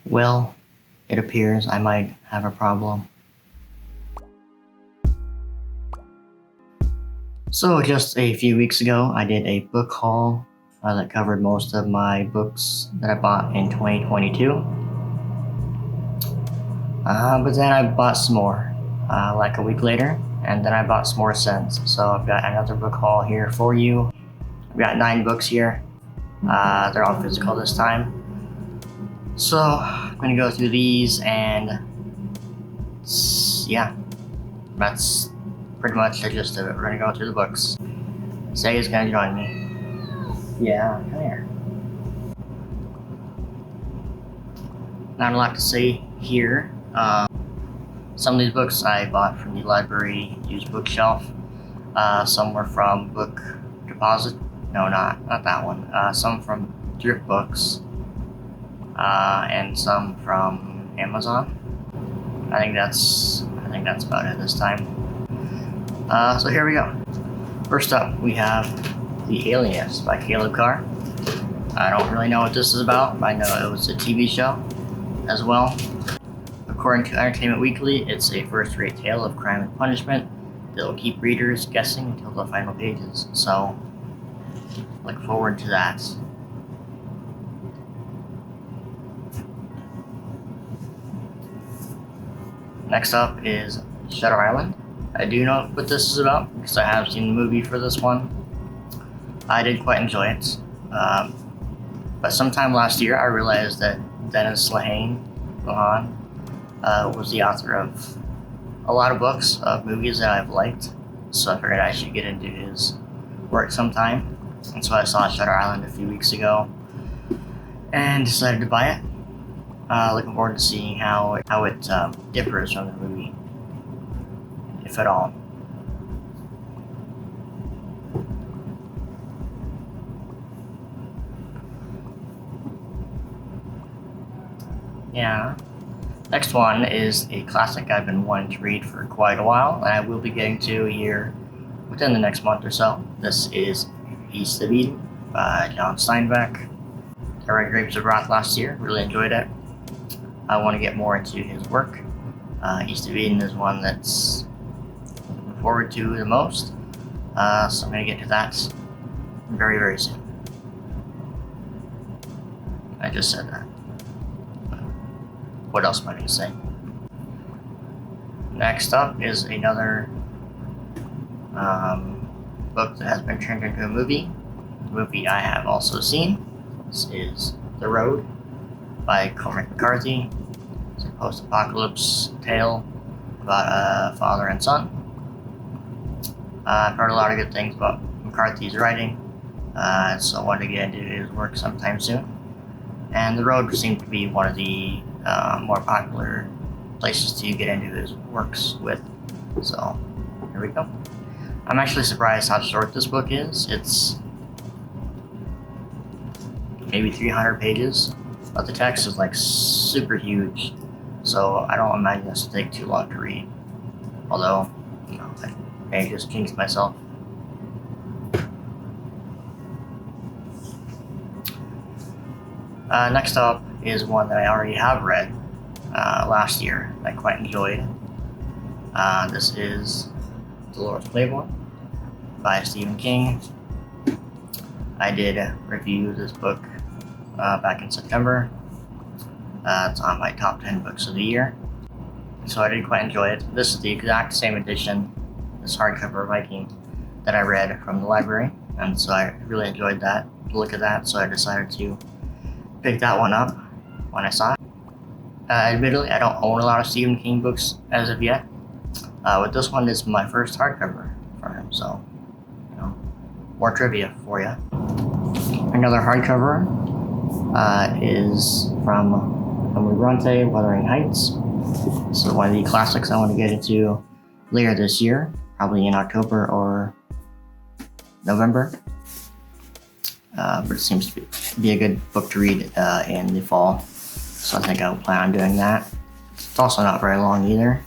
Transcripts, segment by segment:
Well, it appears I might have a problem. So just a few weeks ago, I did a book haul that covered most of my books that I bought in 2022. But then I bought some more, like a week later, and then I bought some more since. So I've got another book haul here for you. I've got 9 books here. They're all physical this time. So I'm gonna go through these, and yeah, that's pretty much the gist of it. We're gonna go through the books. Say is gonna join me. Yeah, come here. Not a lot to say here. Some of these books I bought from the library used bookshelf. Some were from Book Deposit. No, not that one. Some from Thrift Books. And some from Amazon. I think that's about it this time. So here we go. First up, we have The Alias by Caleb Carr. I don't really know what this is about, but I know it was a TV show as well. According to Entertainment Weekly, it's a first-rate tale of crime and punishment that will keep readers guessing until the final pages. So, look forward to that. Next up is Shutter Island. I do know what this is about because I have seen the movie for this one. I did quite enjoy it. But sometime last year I realized that Dennis Lehane was the author of a lot of books of movies that I've liked. So I figured I should get into his work sometime. And so I saw Shutter Island a few weeks ago and decided to buy it. Looking forward to seeing how it differs from the movie, if at all. Yeah. Next one is a classic I've been wanting to read for quite a while, and I will be getting to here within the next month or so. This is East of Eden by John Steinbeck. I read Grapes of Wrath last year, really enjoyed it. I want to get more into his work. East of Eden is one that's looking forward to the most, so I'm going to get to that very, very soon. I just said that. What else am I going to say? Next up is another book that has been turned into a movie. The movie I have also seen. This is The Road by Cormac McCarthy. It's a post-apocalypse tale about a father and son. I've heard a lot of good things about McCarthy's writing, so I wanted to get into his work sometime soon. And The Road seemed to be one of the more popular places to get into his works with. So, here we go. I'm actually surprised how short this book is. It's maybe 300 pages, but the text is like super huge, so I don't imagine this will take too long to read. Although, I may just jinx myself. Next up is one that I already have read last year that I quite enjoyed. This is Dolores Claiborne by Stephen King. I did review this book back in September. It's on my top 10 books of the year. So I did quite enjoy it. This is the exact same edition, this hardcover Viking, that I read from the library. And so I really enjoyed that, the look at that, so I decided to pick that one up when I saw it. Admittedly, I don't own a lot of Stephen King books as of yet. But this one is my first hardcover from him, so, more trivia for you. Another hardcover is from Emily Bronte, Wuthering Heights. This is one of the classics I want to get into later this year, probably in October or November. But it seems to be a good book to read in the fall, so I think I'll plan on doing that. It's also not very long either,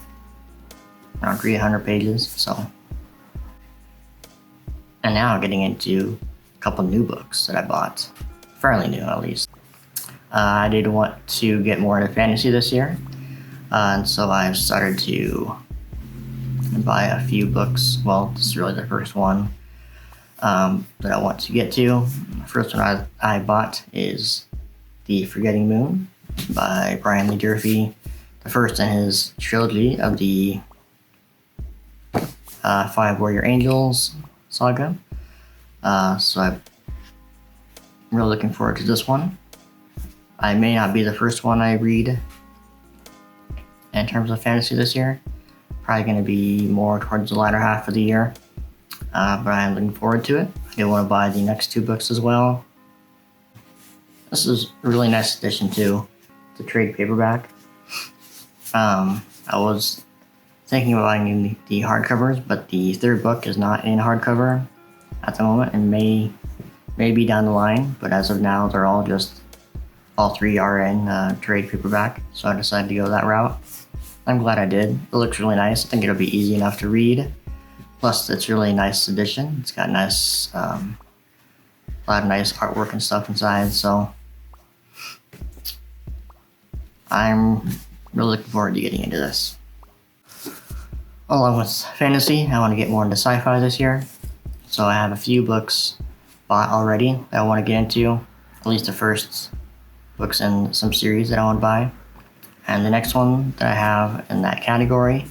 around 300 pages, so. And now getting into a couple new books that I bought, fairly new at least. I did want to get more into fantasy this year, and so I've started to buy a few books. Well, this is really the first one that I want to get to. The first one I bought is The Forgetting Moon by Brian Lee Durfee, the first in his trilogy of the Five Warrior Angels saga. So I'm really looking forward to this one. I may not be the first one I read in terms of fantasy this year. Probably going to be more towards the latter half of the year. But I'm looking forward to it. I do want to buy the next two books as well. This is a really nice addition to the trade paperback. I was thinking about buying the hardcovers, but the third book is not in hardcover at the moment and may be down the line. But as of now, they're all three are in trade paperback. So I decided to go that route. I'm glad I did. It looks really nice. I think it'll be easy enough to read. Plus, it's really a nice edition. It's got a lot of nice artwork and stuff inside. So I'm really looking forward to getting into this. Along with fantasy, I want to get more into sci-fi this year. So I have a few books bought already that I want to get into. At least the first books in some series that I want to buy. And the next one that I have in that category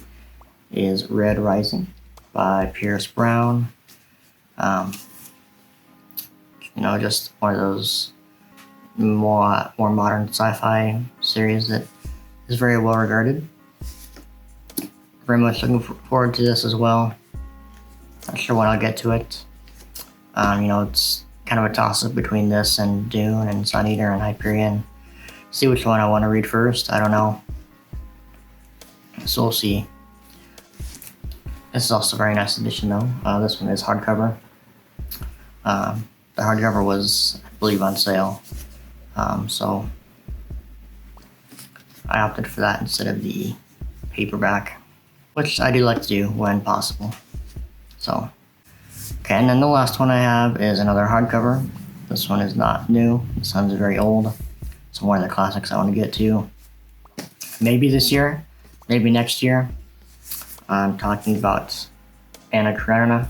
is Red Rising by Pierce Brown. Just one of those more modern sci-fi series that is very well regarded. Very much looking forward to this as well. Not sure when I'll get to it. It's kind of a toss-up between this and Dune and Sun Eater and Hyperion. See which one I want to read first. I don't know. So we'll see. This is also a very nice edition though. This one is hardcover. The hardcover was, I believe, on sale. So I opted for that instead of the paperback, which I do like to do when possible. So, okay, and then the last one I have is another hardcover. This one is not new. This one's very old. It's one of the classics I want to get to. Maybe this year, maybe next year. I'm talking about Anna Karenina.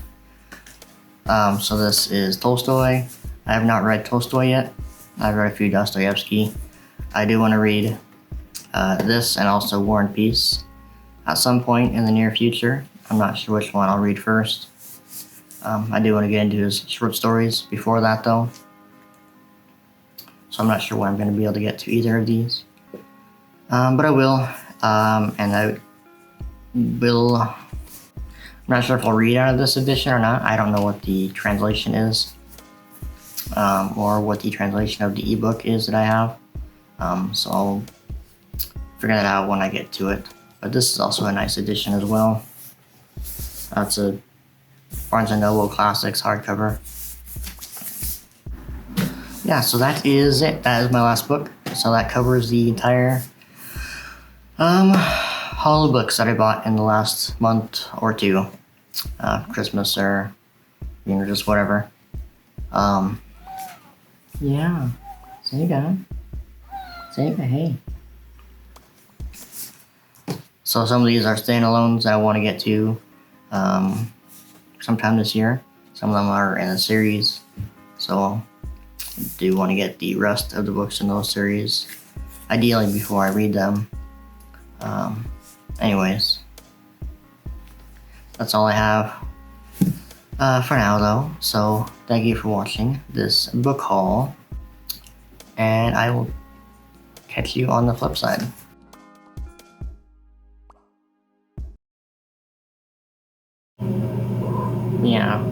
So this is Tolstoy. I have not read Tolstoy yet. I've read a few Dostoevsky. I do want to read this and also War and Peace at some point in the near future. I'm not sure which one I'll read first. I do want to get into his short stories before that though. So I'm not sure when I'm going to be able to get to either of these. But I will. And I will. I'm not sure if I'll read out of this edition or not. I don't know what the translation is. Or what the translation of the ebook is that I have. So I'll figure that out when I get to it. But this is also a nice edition as well. It's a Barnes & Noble Classics hardcover. Yeah, so that is it. That is my last book. So that covers the entire haul of books that I bought in the last month or two. Christmas or, just whatever. Yeah. Say you guys. Say hey. So some of these are standalones that I want to get to sometime this year. Some of them are in a series. So I do want to get the rest of the books in those series, ideally before I read them. Anyways, that's all I have for now though. So thank you for watching this book haul, and I will catch you on the flip side. Yeah.